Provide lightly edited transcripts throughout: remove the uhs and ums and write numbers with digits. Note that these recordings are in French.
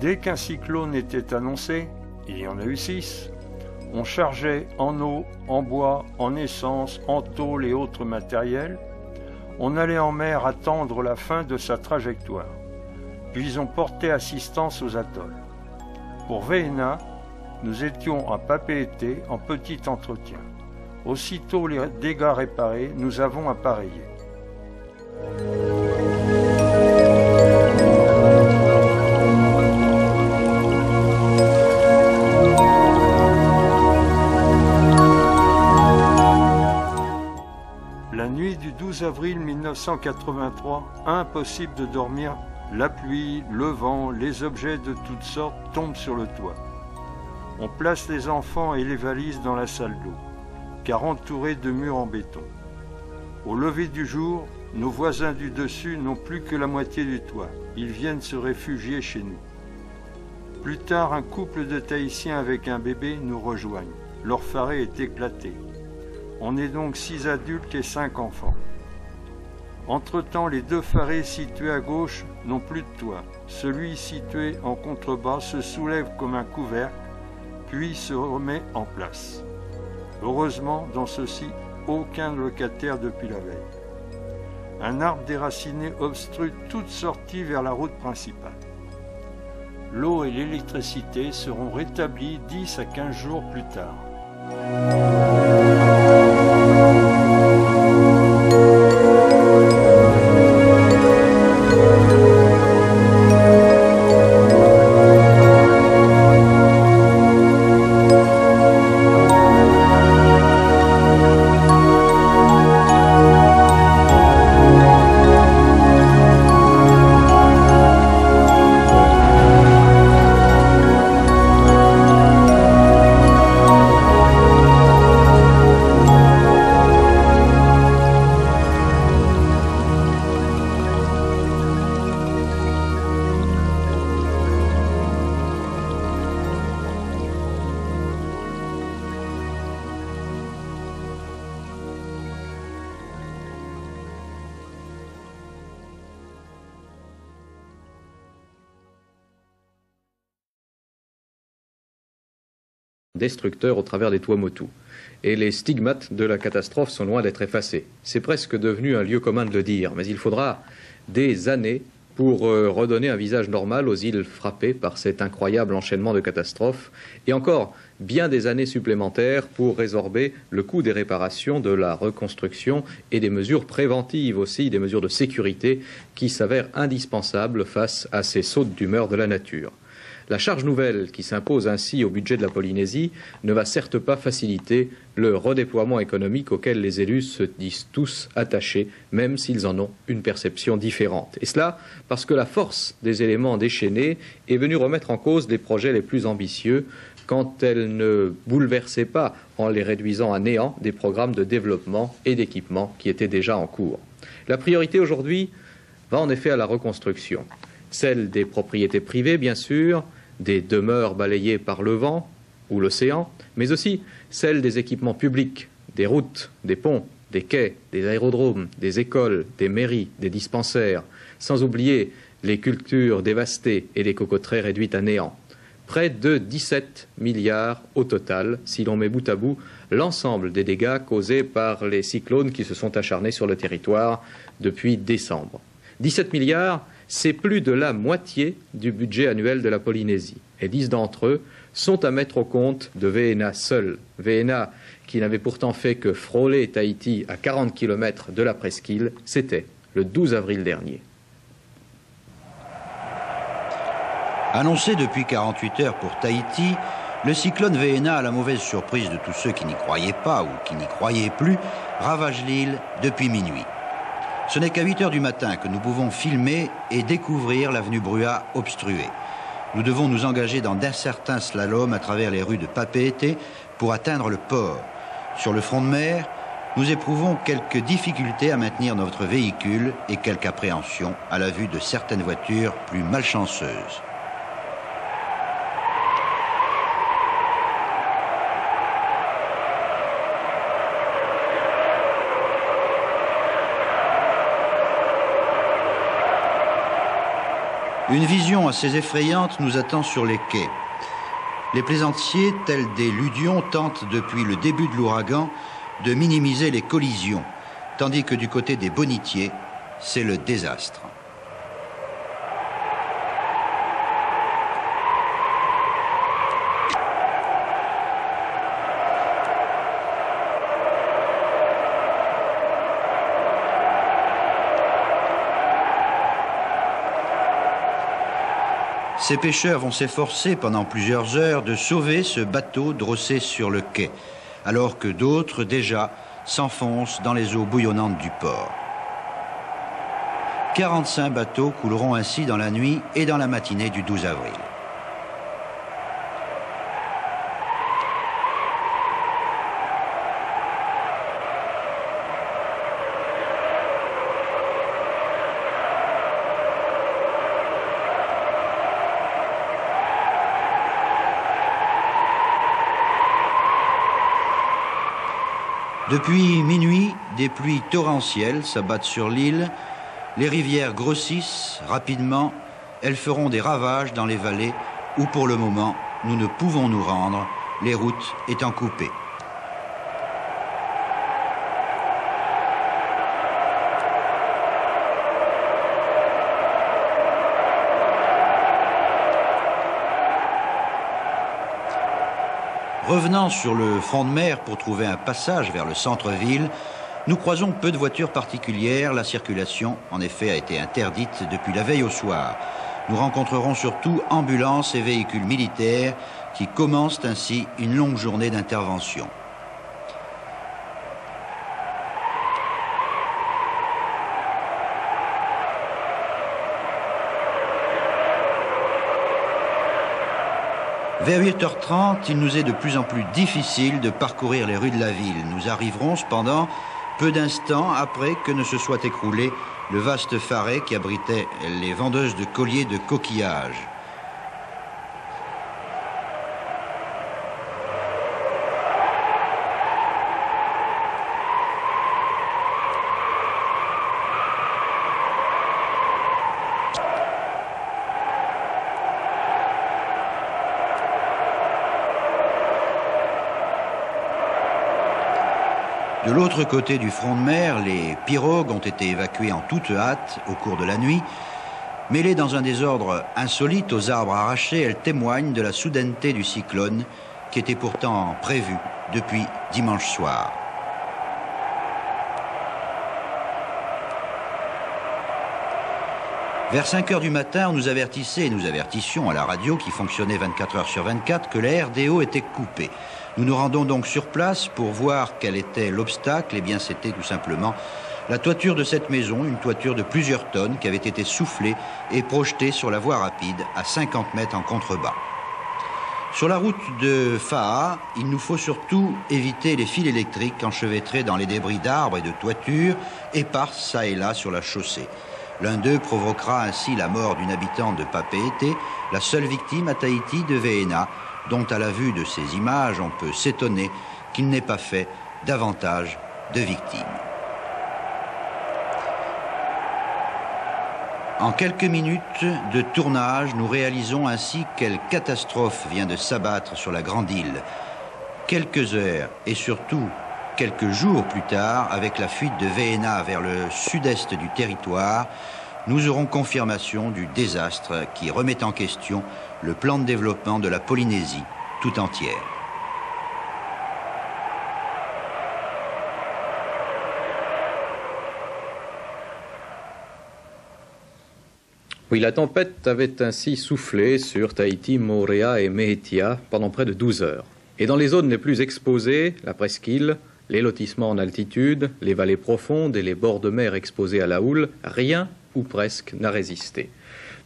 Dès qu'un cyclone était annoncé, il y en a eu 6, on chargeait en eau, en bois, en essence, en tôle et autres matériels. On allait en mer attendre la fin de sa trajectoire, puis on portait assistance aux atolls. Pour Véhéna, nous étions à Papeete en petit entretien. Aussitôt les dégâts réparés, nous avons appareillé. La nuit du 12 avril 1983, impossible de dormir, la pluie, le vent, les objets de toutes sortes tombent sur le toit. On place les enfants et les valises dans la salle d'eau, car entourés de murs en béton. Au lever du jour, nos voisins du dessus n'ont plus que la moitié du toit. Ils viennent se réfugier chez nous. Plus tard, un couple de Tahitiens avec un bébé nous rejoignent. Leur faré est éclaté. On est donc 6 adultes et 5 enfants. Entre-temps, les 2 farés situés à gauche n'ont plus de toit. Celui situé en contrebas se soulève comme un couvercle, puis se remet en place. Heureusement, dans ceci, aucun locataire depuis la veille. Un arbre déraciné obstrue toute sortie vers la route principale. L'eau et l'électricité seront rétablies 10 à 15 jours plus tard. Destructeurs au travers des Tuamotu. Et les stigmates de la catastrophe sont loin d'être effacés. C'est presque devenu un lieu commun de le dire, mais il faudra des années pour redonner un visage normal aux îles frappées par cet incroyable enchaînement de catastrophes, et encore bien des années supplémentaires pour résorber le coût des réparations, de la reconstruction et des mesures préventives aussi, des mesures de sécurité qui s'avèrent indispensables face à ces sautes d'humeur de la nature. La charge nouvelle qui s'impose ainsi au budget de la Polynésie ne va certes pas faciliter le redéploiement économique auquel les élus se disent tous attachés, même s'ils en ont une perception différente. Et cela parce que la force des éléments déchaînés est venue remettre en cause les projets les plus ambitieux quand elle ne bouleversait pas, en les réduisant à néant, des programmes de développement et d'équipement qui étaient déjà en cours. La priorité aujourd'hui va en effet à la reconstruction. Celle des propriétés privées, bien sûr, des demeures balayées par le vent ou l'océan, mais aussi celle des équipements publics, des routes, des ponts, des quais, des aérodromes, des écoles, des mairies, des dispensaires, sans oublier les cultures dévastées et les cocoteraies réduites à néant. Près de 17 milliards au total, si l'on met bout à bout l'ensemble des dégâts causés par les cyclones qui se sont acharnés sur le territoire depuis décembre. 17 milliards, c'est plus de la moitié du budget annuel de la Polynésie. Et 10 d'entre eux sont à mettre au compte de Véhéna seul. Véhéna, qui n'avait pourtant fait que frôler Tahiti à 40 km de la presqu'île, c'était le 12 avril dernier. Annoncé depuis 48 heures pour Tahiti, le cyclone Véhéna, à la mauvaise surprise de tous ceux qui n'y croyaient pas ou qui n'y croyaient plus, ravage l'île depuis minuit. Ce n'est qu'à 8 heures du matin que nous pouvons filmer et découvrir l'avenue Brua obstruée. Nous devons nous engager dans d'incertains slaloms à travers les rues de Papeete pour atteindre le port. Sur le front de mer, nous éprouvons quelques difficultés à maintenir notre véhicule et quelque appréhension à la vue de certaines voitures plus malchanceuses. Une vision assez effrayante nous attend sur les quais. Les plaisanciers, tels des ludions, tentent depuis le début de l'ouragan de minimiser les collisions, tandis que du côté des bonnetiers, c'est le désastre. Ces pêcheurs vont s'efforcer pendant plusieurs heures de sauver ce bateau drossé sur le quai, alors que d'autres, déjà, s'enfoncent dans les eaux bouillonnantes du port. 45 bateaux couleront ainsi dans la nuit et dans la matinée du 12 avril. Depuis minuit, des pluies torrentielles s'abattent sur l'île, les rivières grossissent rapidement, elles feront des ravages dans les vallées où pour le moment nous ne pouvons nous rendre, les routes étant coupées. Revenant sur le front de mer pour trouver un passage vers le centre-ville, nous croisons peu de voitures particulières. La circulation, en effet, a été interdite depuis la veille au soir. Nous rencontrerons surtout ambulances et véhicules militaires qui commencent ainsi une longue journée d'intervention. Vers 8h30, il nous est de plus en plus difficile de parcourir les rues de la ville. Nous arriverons cependant peu d'instants après que ne se soit écroulé le vaste Pharet qui abritait les vendeuses de colliers de coquillages. De l'autre côté du front de mer, les pirogues ont été évacuées en toute hâte au cours de la nuit. Mêlées dans un désordre insolite aux arbres arrachés, elles témoignent de la soudaineté du cyclone qui était pourtant prévu depuis dimanche soir. Vers 5 heures du matin, on nous avertissait et nous avertissions à la radio qui fonctionnait 24 heures sur 24 que la RDO était coupée. Nous nous rendons donc sur place pour voir quel était l'obstacle. Eh bien, c'était tout simplement la toiture de cette maison, une toiture de plusieurs tonnes qui avait été soufflée et projetée sur la voie rapide à 50 mètres en contrebas. Sur la route de Faha, il nous faut surtout éviter les fils électriques enchevêtrés dans les débris d'arbres et de toitures, éparses çà et là sur la chaussée. L'un d'eux provoquera ainsi la mort d'une habitante de Papeete, la seule victime à Tahiti de Veena, dont à la vue de ces images, on peut s'étonner qu'il n'ait pas fait davantage de victimes. En quelques minutes de tournage, nous réalisons ainsi quelle catastrophe vient de s'abattre sur la grande île. Quelques heures et surtout quelques jours plus tard, avec la fuite de Veena vers le sud-est du territoire, nous aurons confirmation du désastre qui remet en question le plan de développement de la Polynésie tout entière. Oui, la tempête avait ainsi soufflé sur Tahiti, Moorea et Mehetiya pendant près de 12 heures. Et dans les zones les plus exposées, la presqu'île, les lotissements en altitude, les vallées profondes et les bords de mer exposés à la houle, rien ou presque n'a résisté.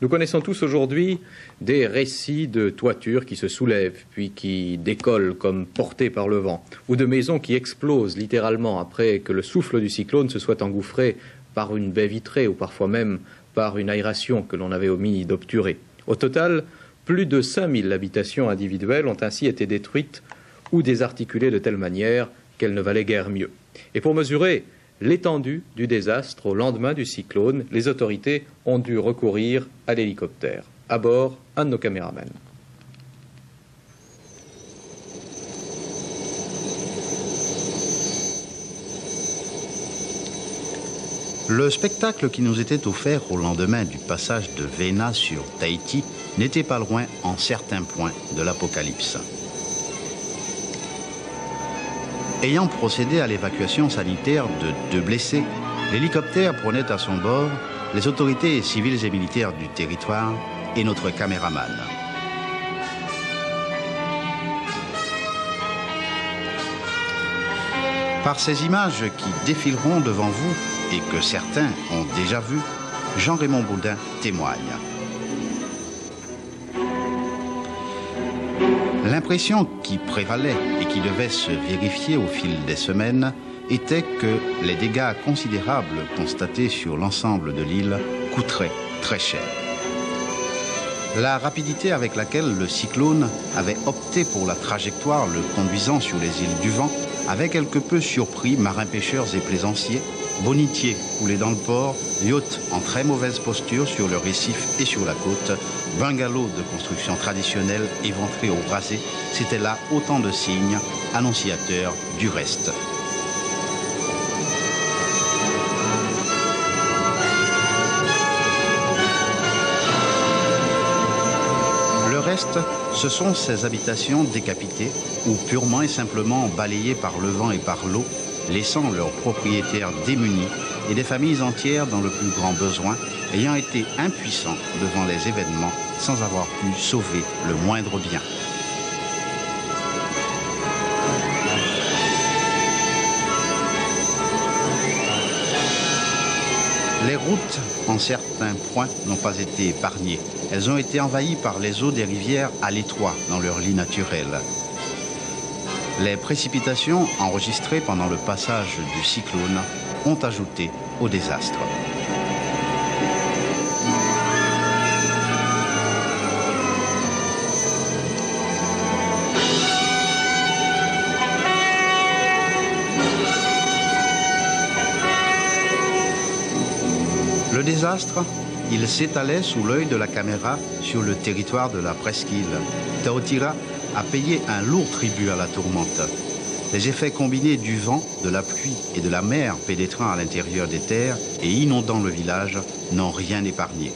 Nous connaissons tous aujourd'hui des récits de toitures qui se soulèvent puis qui décollent comme portées par le vent, ou de maisons qui explosent littéralement après que le souffle du cyclone se soit engouffré par une baie vitrée ou parfois même par une aération que l'on avait omis d'obturer. Au total, plus de 5000 habitations individuelles ont ainsi été détruites ou désarticulées de telle manière qu'elles ne valaient guère mieux. Et pour mesurer l'étendue du désastre au lendemain du cyclone, les autorités ont dû recourir à l'hélicoptère. À bord, un de nos caméramans. Le spectacle qui nous était offert au lendemain du passage de Véna sur Tahiti n'était pas loin en certains points de l'apocalypse. Ayant procédé à l'évacuation sanitaire de 2 blessés, l'hélicoptère prenait à son bord les autorités civiles et militaires du territoire et notre caméraman. Par ces images qui défileront devant vous et que certains ont déjà vues, Jean-Raymond Boudin témoigne. L'impression qui prévalait et qui devait se vérifier au fil des semaines était que les dégâts considérables constatés sur l'ensemble de l'île coûteraient très cher. La rapidité avec laquelle le cyclone avait opté pour la trajectoire le conduisant sur les îles du Vent avait quelque peu surpris marins-pêcheurs et plaisanciers, bonitiers coulés dans le port, yachts en très mauvaise posture sur le récif et sur la côte, bungalows de construction traditionnelle éventrés au brasé. C'était là autant de signes annonciateurs du reste. Le reste, ce sont ces habitations décapitées ou purement et simplement balayées par le vent et par l'eau, laissant leurs propriétaires démunis et des familles entières dans le plus grand besoin, ayant été impuissants devant les événements sans avoir pu sauver le moindre bien. Les routes, en certains points, n'ont pas été épargnées. Elles ont été envahies par les eaux des rivières à l'étroit dans leur lit naturel. Les précipitations enregistrées pendant le passage du cyclone ont ajouté au désastre. Le désastre, il s'étalait sous l'œil de la caméra sur le territoire de la presqu'île. Taotira a payé un lourd tribut à la tourmente. Les effets combinés du vent, de la pluie et de la mer pénétrant à l'intérieur des terres et inondant le village n'ont rien épargné.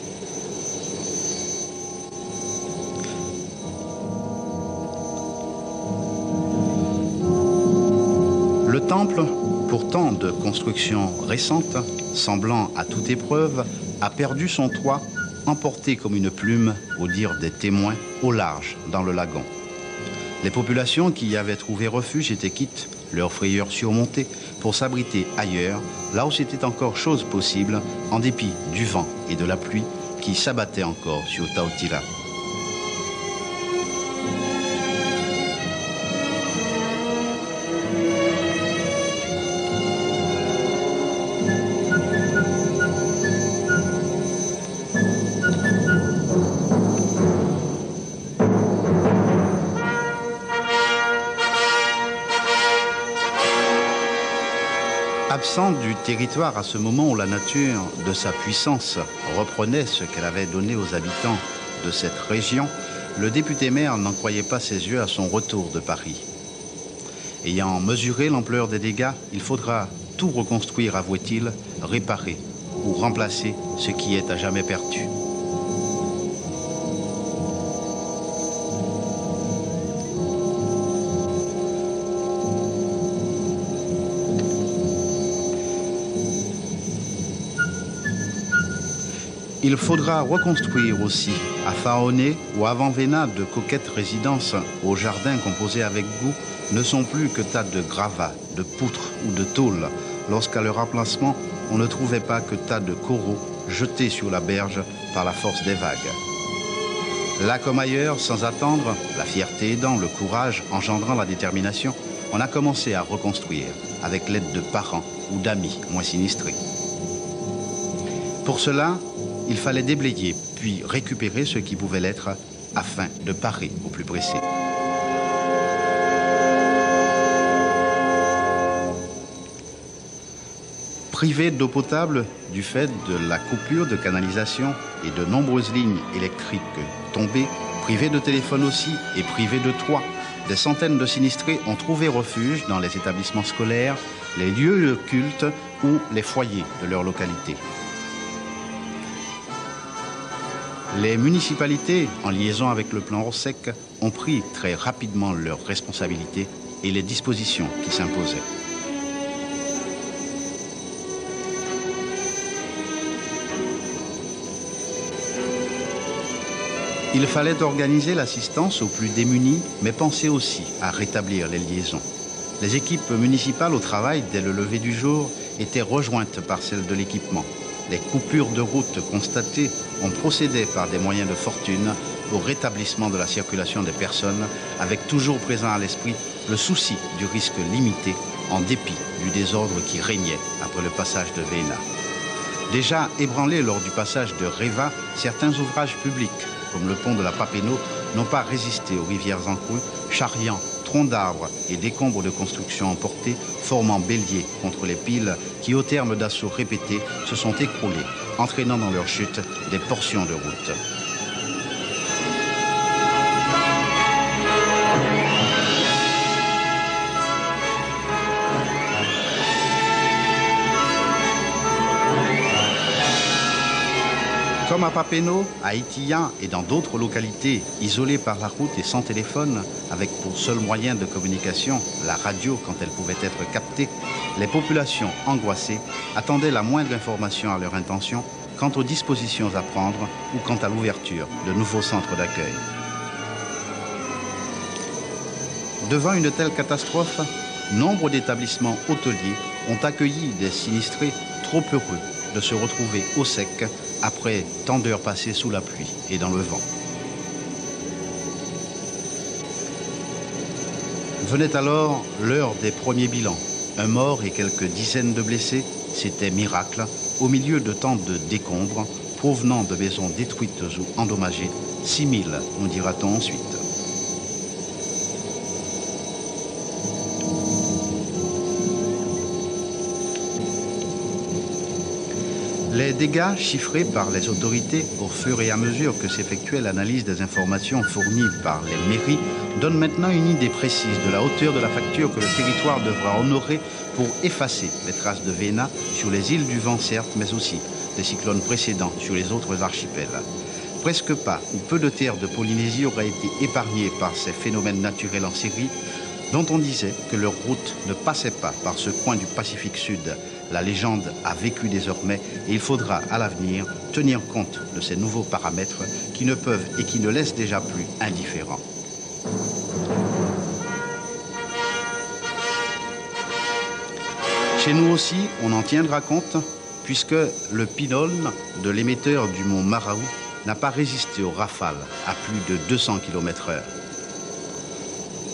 Le temple, pourtant de construction récente, semblant à toute épreuve, a perdu son toit, emporté comme une plume, au dire des témoins, au large dans le lagon. Les populations qui y avaient trouvé refuge étaient quittes, leurs frayeurs surmontées, pour s'abriter ailleurs, là où c'était encore chose possible, en dépit du vent et de la pluie qui s'abattaient encore sur Taotira. Absent du territoire à ce moment où la nature, de sa puissance, reprenait ce qu'elle avait donné aux habitants de cette région, le député-maire n'en croyait pas ses yeux à son retour de Paris. Ayant mesuré l'ampleur des dégâts, il faudra tout reconstruire, avouait-il, réparer ou remplacer ce qui est à jamais perdu. Il faudra reconstruire aussi, à Faoné ou avant Véna, de coquettes résidences aux jardins composés avec goût ne sont plus que tas de gravats, de poutres ou de tôles, lorsqu'à leur emplacement, on ne trouvait pas que tas de coraux jetés sur la berge par la force des vagues. Là comme ailleurs, sans attendre, la fierté aidant, le courage engendrant la détermination, on a commencé à reconstruire avec l'aide de parents ou d'amis moins sinistrés. Pour cela, il fallait déblayer, puis récupérer ce qui pouvait l'être afin de parer au plus pressé. Privés d'eau potable du fait de la coupure de canalisation et de nombreuses lignes électriques tombées, privés de téléphone aussi et privés de toit, des centaines de sinistrés ont trouvé refuge dans les établissements scolaires, les lieux de culte ou les foyers de leur localité. Les municipalités, en liaison avec le plan Orsec, ont pris très rapidement leurs responsabilités et les dispositions qui s'imposaient. Il fallait organiser l'assistance aux plus démunis, mais penser aussi à rétablir les liaisons. Les équipes municipales au travail, dès le lever du jour, étaient rejointes par celles de l'équipement. Les coupures de route constatées ont procédé par des moyens de fortune au rétablissement de la circulation des personnes, avec toujours présent à l'esprit le souci du risque limité, en dépit du désordre qui régnait après le passage de Véna. Déjà ébranlés lors du passage de Réva, certains ouvrages publics, comme le pont de la Papenaud, n'ont pas résisté aux rivières en crue, charriant troncs d'arbres et décombres de construction emportés, formant bélier contre les piles qui, au terme d'assauts répétés, se sont écroulés, entraînant dans leur chute des portions de route. Comme à Papenaud, à Itiyan et dans d'autres localités isolées par la route et sans téléphone, avec pour seul moyen de communication la radio quand elle pouvait être captée, les populations angoissées attendaient la moindre information à leur intention quant aux dispositions à prendre ou quant à l'ouverture de nouveaux centres d'accueil. Devant une telle catastrophe, nombre d'établissements hôteliers ont accueilli des sinistrés trop heureux de se retrouver au sec après tant d'heures passées sous la pluie et dans le vent. Venait alors l'heure des premiers bilans. Un mort et quelques dizaines de blessés, c'était miracle, au milieu de tant de décombres, provenant de maisons détruites ou endommagées, 6000, nous dira-t-on ensuite. Les dégâts chiffrés par les autorités au fur et à mesure que s'effectuait l'analyse des informations fournies par les mairies donnent maintenant une idée précise de la hauteur de la facture que le territoire devra honorer pour effacer les traces de Véna sur les îles du Vent certes, mais aussi des cyclones précédents sur les autres archipels. Presque pas ou peu de terres de Polynésie auraient été épargnées par ces phénomènes naturels en série dont on disait que leur route ne passait pas par ce coin du Pacifique Sud. La légende a vécu désormais et il faudra à l'avenir tenir compte de ces nouveaux paramètres qui ne peuvent et qui ne laissent déjà plus indifférents. Chez nous aussi, on en tiendra compte puisque le pylône de l'émetteur du mont Maraou n'a pas résisté aux rafales à plus de 200 km/h.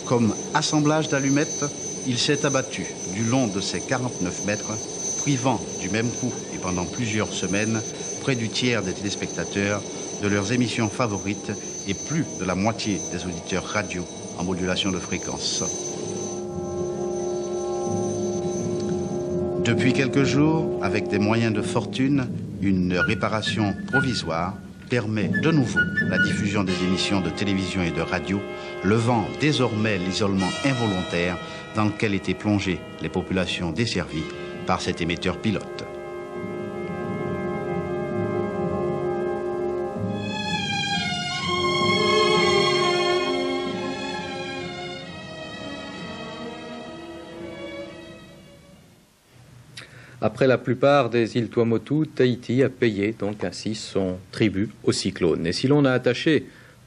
Comme assemblage d'allumettes, il s'est abattu du long de ses 49 mètres, privant du même coup et pendant plusieurs semaines près du tiers des téléspectateurs de leurs émissions favorites et plus de la moitié des auditeurs radio en modulation de fréquence. Depuis quelques jours, avec des moyens de fortune, une réparation provisoire permet de nouveau la diffusion des émissions de télévision et de radio, levant désormais l'isolement involontaire dans lequel étaient plongées les populations desservies par cet émetteur pilote. Après la plupart des îles Tuamotu, Tahiti a payé donc ainsi son tribut au cyclone. Et si l'on a attaché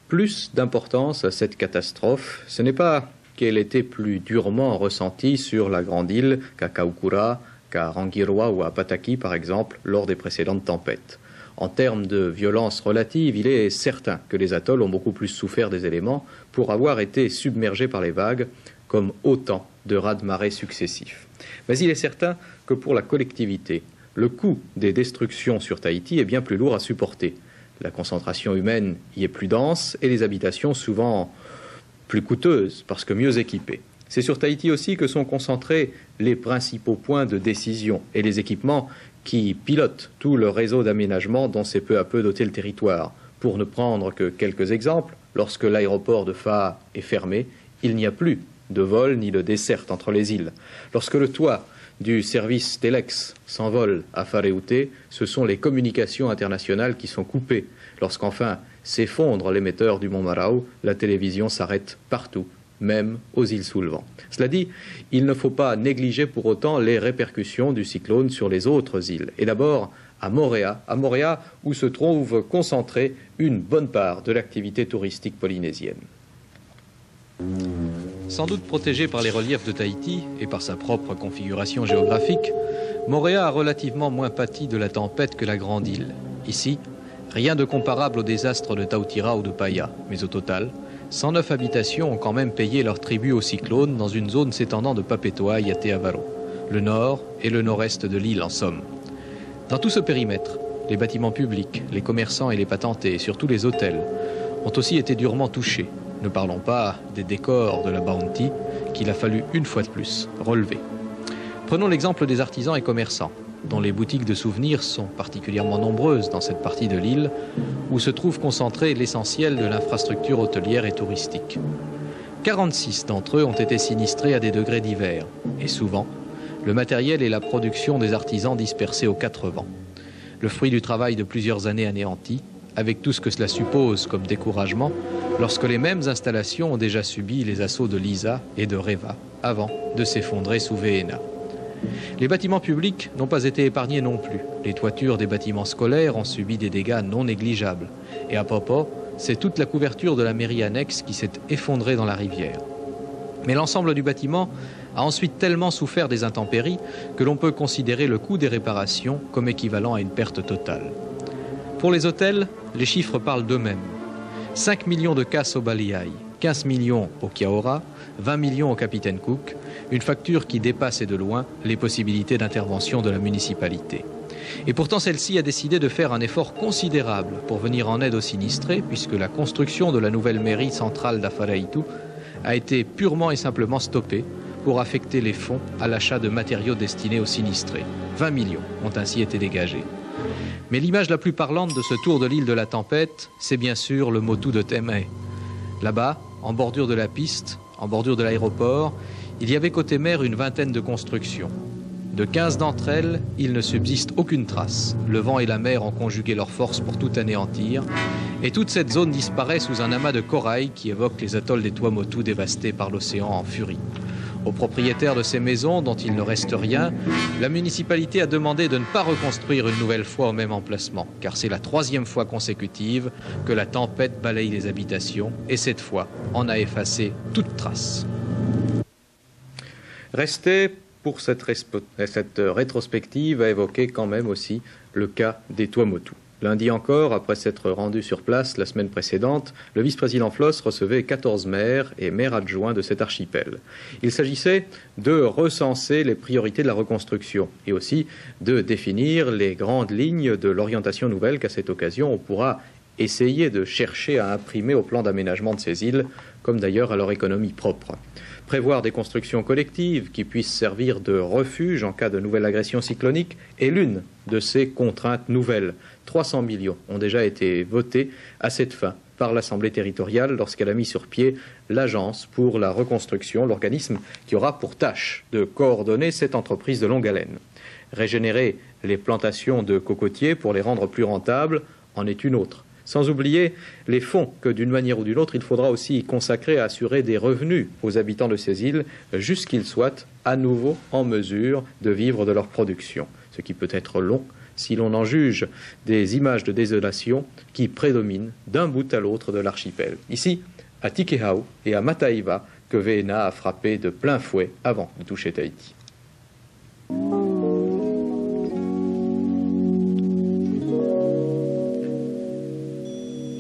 plus d'importance à cette catastrophe, ce n'est pas qu'elle était plus durement ressentie sur la grande île qu'à Kaukura, qu'à Rangiroa ou à Pataki par exemple lors des précédentes tempêtes. En termes de violence relative, il est certain que les atolls ont beaucoup plus souffert des éléments pour avoir été submergés par les vagues comme autant de raz-de-marée successifs. Mais il est certain que pour la collectivité, le coût des destructions sur Tahiti est bien plus lourd à supporter. La concentration humaine y est plus dense et les habitations souvent plus coûteuses parce que mieux équipées. C'est sur Tahiti aussi que sont concentrés les principaux points de décision et les équipements qui pilotent tout le réseau d'aménagement dont s'est peu à peu doté le territoire. Pour ne prendre que quelques exemples, lorsque l'aéroport de Faa est fermé, il n'y a plus de vol ni de desserte entre les îles. Lorsque le toit du service Telex s'envole à Whareute, ce sont les communications internationales qui sont coupées. Lorsqu'enfin s'effondre l'émetteur du Mont Marau, la télévision s'arrête partout, même aux îles sous le vent. Cela dit, il ne faut pas négliger pour autant les répercussions du cyclone sur les autres îles. Et d'abord à Moorea où se trouve concentrée une bonne part de l'activité touristique polynésienne. Sans doute protégée par les reliefs de Tahiti et par sa propre configuration géographique, Moorea a relativement moins pâti de la tempête que la grande île. Ici, rien de comparable au désastre de Tautira ou de Paia, mais au total, 109 habitations ont quand même payé leur tribut au cyclone dans une zone s'étendant de Papetoa à Te Avaro, le nord et le nord-est de l'île en somme. Dans tout ce périmètre, les bâtiments publics, les commerçants et les patentés, et surtout les hôtels, ont aussi été durement touchés. Ne parlons pas des décors de la Bounty qu'il a fallu une fois de plus relever. Prenons l'exemple des artisans et commerçants, dont les boutiques de souvenirs sont particulièrement nombreuses dans cette partie de l'île, où se trouve concentré l'essentiel de l'infrastructure hôtelière et touristique. 46 d'entre eux ont été sinistrés à des degrés divers, et souvent, le matériel et la production des artisans dispersés aux quatre vents. Le fruit du travail de plusieurs années anéanti, avec tout ce que cela suppose comme découragement, lorsque les mêmes installations ont déjà subi les assauts de Lisa et de Reva, avant de s'effondrer sous Veena. Les bâtiments publics n'ont pas été épargnés non plus. Les toitures des bâtiments scolaires ont subi des dégâts non négligeables. Et à Popo, c'est toute la couverture de la mairie annexe qui s'est effondrée dans la rivière. Mais l'ensemble du bâtiment a ensuite tellement souffert des intempéries que l'on peut considérer le coût des réparations comme équivalent à une perte totale. Pour les hôtels, les chiffres parlent d'eux-mêmes. 5 millions de casses au Baliai, 15 millions au Kiaora, 20 millions au Capitaine Cook, une facture qui dépasse et de loin les possibilités d'intervention de la municipalité. Et pourtant, celle-ci a décidé de faire un effort considérable pour venir en aide aux sinistrés, puisque la construction de la nouvelle mairie centrale d'Afaraitu a été purement et simplement stoppée pour affecter les fonds à l'achat de matériaux destinés aux sinistrés. 20 millions ont ainsi été dégagés. Mais l'image la plus parlante de ce tour de l'île de la tempête, c'est bien sûr le Motu de Temei. Là-bas, en bordure de la piste, en bordure de l'aéroport, il y avait côté mer une vingtaine de constructions. De 15 d'entre elles, il ne subsiste aucune trace. Le vent et la mer ont conjugué leurs forces pour tout anéantir, et toute cette zone disparaît sous un amas de corail qui évoque les atolls des Tuamotu dévastés par l'océan en furie. Aux propriétaires de ces maisons, dont il ne reste rien, la municipalité a demandé de ne pas reconstruire une nouvelle fois au même emplacement, car c'est la 3e fois consécutive que la tempête balaye les habitations, et cette fois en a effacé toute trace. Restait pour cette rétrospective à évoquer quand même aussi le cas des Tuamotu. Lundi encore, après s'être rendu sur place la semaine précédente, le vice-président Floss recevait 14 maires et maires adjoints de cet archipel. Il s'agissait de recenser les priorités de la reconstruction et aussi de définir les grandes lignes de l'orientation nouvelle qu'à cette occasion on pourra essayer de chercher à imprimer au plan d'aménagement de ces îles, comme d'ailleurs à leur économie propre. Prévoir des constructions collectives qui puissent servir de refuge en cas de nouvelle agression cyclonique est l'une de ces contraintes nouvelles. 300 millions ont déjà été votés à cette fin par l'Assemblée territoriale lorsqu'elle a mis sur pied l'Agence pour la reconstruction, l'organisme qui aura pour tâche de coordonner cette entreprise de longue haleine. Régénérer les plantations de cocotiers pour les rendre plus rentables en est une autre. Sans oublier les fonds que, d'une manière ou d'une autre, il faudra aussi consacrer à assurer des revenus aux habitants de ces îles, jusqu'ils soient à nouveau en mesure de vivre de leur production. Ce qui peut être long si l'on en juge des images de désolation qui prédominent d'un bout à l'autre de l'archipel. Ici, à Tikehau et à Mataiva, que Veena a frappé de plein fouet avant de toucher Tahiti.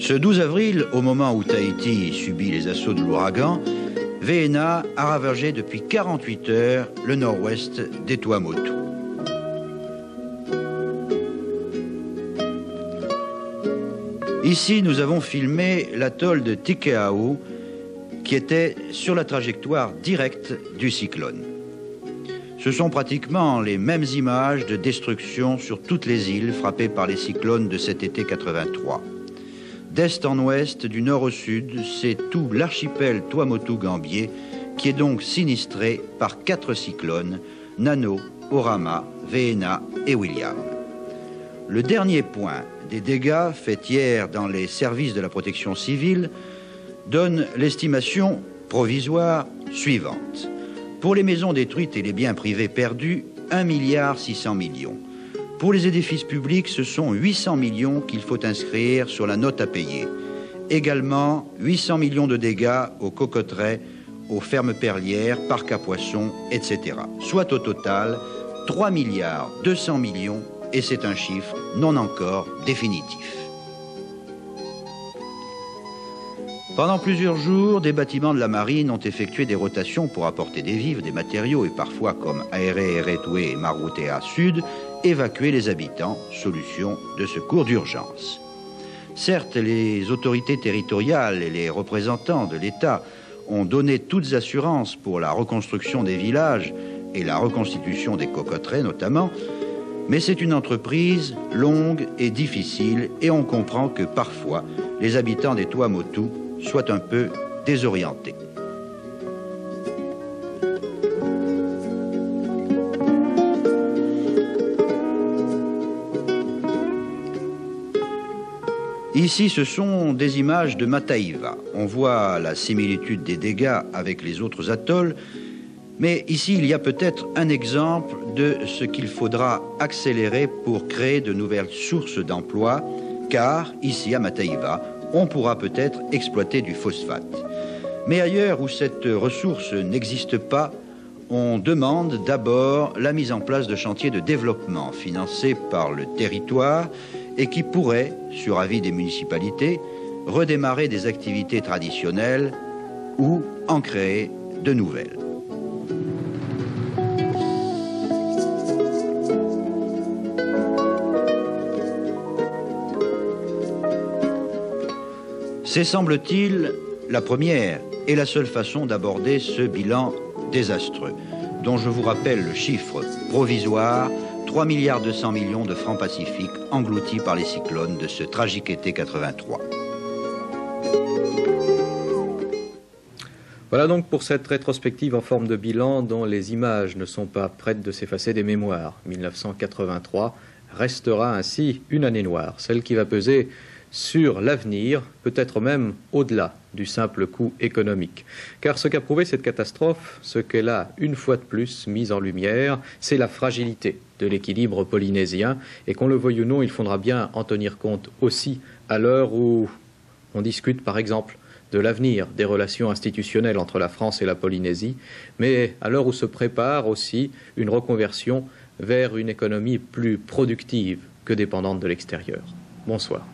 Ce 12 avril, au moment où Tahiti subit les assauts de l'ouragan, Veena a ravagé depuis 48 heures le nord-ouest des Tuamotu. Ici, nous avons filmé l'atoll de Tikehau, qui étaient sur la trajectoire directe du cyclone. Ce sont pratiquement les mêmes images de destruction sur toutes les îles frappées par les cyclones de cet été 83. D'est en ouest, du nord au sud, c'est tout l'archipel Tuamotu-Gambier qui est donc sinistré par 4 cyclones, Nano, Orama, Veena et William. Le dernier point des dégâts faits hier dans les services de la protection civile donne l'estimation provisoire suivante. Pour les maisons détruites et les biens privés perdus, 1,6 milliard. Pour les édifices publics, ce sont 800 millions qu'il faut inscrire sur la note à payer. Également, 800 millions de dégâts aux cocoteraies, aux fermes perlières, parcs à poissons, etc. Soit au total 3,2 milliards, et c'est un chiffre non encore définitif. Pendant plusieurs jours, des bâtiments de la marine ont effectué des rotations pour apporter des vivres, des matériaux et parfois, comme Aéré-Eretoué et Maroutéa Sud, évacuer les habitants, solution de secours d'urgence. Certes, les autorités territoriales et les représentants de l'État ont donné toutes assurances pour la reconstruction des villages et la reconstitution des cocoteraies notamment, mais c'est une entreprise longue et difficile et on comprend que parfois les habitants des Tuamotu soient un peu désorientés. Ici, ce sont des images de Mataiva. On voit la similitude des dégâts avec les autres atolls, mais ici, il y a peut-être un exemple de ce qu'il faudra accélérer pour créer de nouvelles sources d'emploi, car ici, à Mataiva, on pourra peut-être exploiter du phosphate. Mais ailleurs où cette ressource n'existe pas, on demande d'abord la mise en place de chantiers de développement financés par le territoire et qui pourraient, sur avis des municipalités, redémarrer des activités traditionnelles ou en créer de nouvelles. C'est, semble-t-il, la première et la seule façon d'aborder ce bilan désastreux, dont je vous rappelle le chiffre provisoire, 3,2 milliards de francs pacifiques engloutis par les cyclones de ce tragique été 83. Voilà donc pour cette rétrospective en forme de bilan dont les images ne sont pas prêtes de s'effacer des mémoires. 1983 restera ainsi une année noire, celle qui va peser sur l'avenir, peut-être même au-delà du simple coût économique. Car ce qu'a prouvé cette catastrophe, ce qu'elle a une fois de plus mis en lumière, c'est la fragilité de l'équilibre polynésien, et qu'on le veuille ou non, il faudra bien en tenir compte aussi à l'heure où on discute par exemple de l'avenir des relations institutionnelles entre la France et la Polynésie, mais à l'heure où se prépare aussi une reconversion vers une économie plus productive que dépendante de l'extérieur. Bonsoir.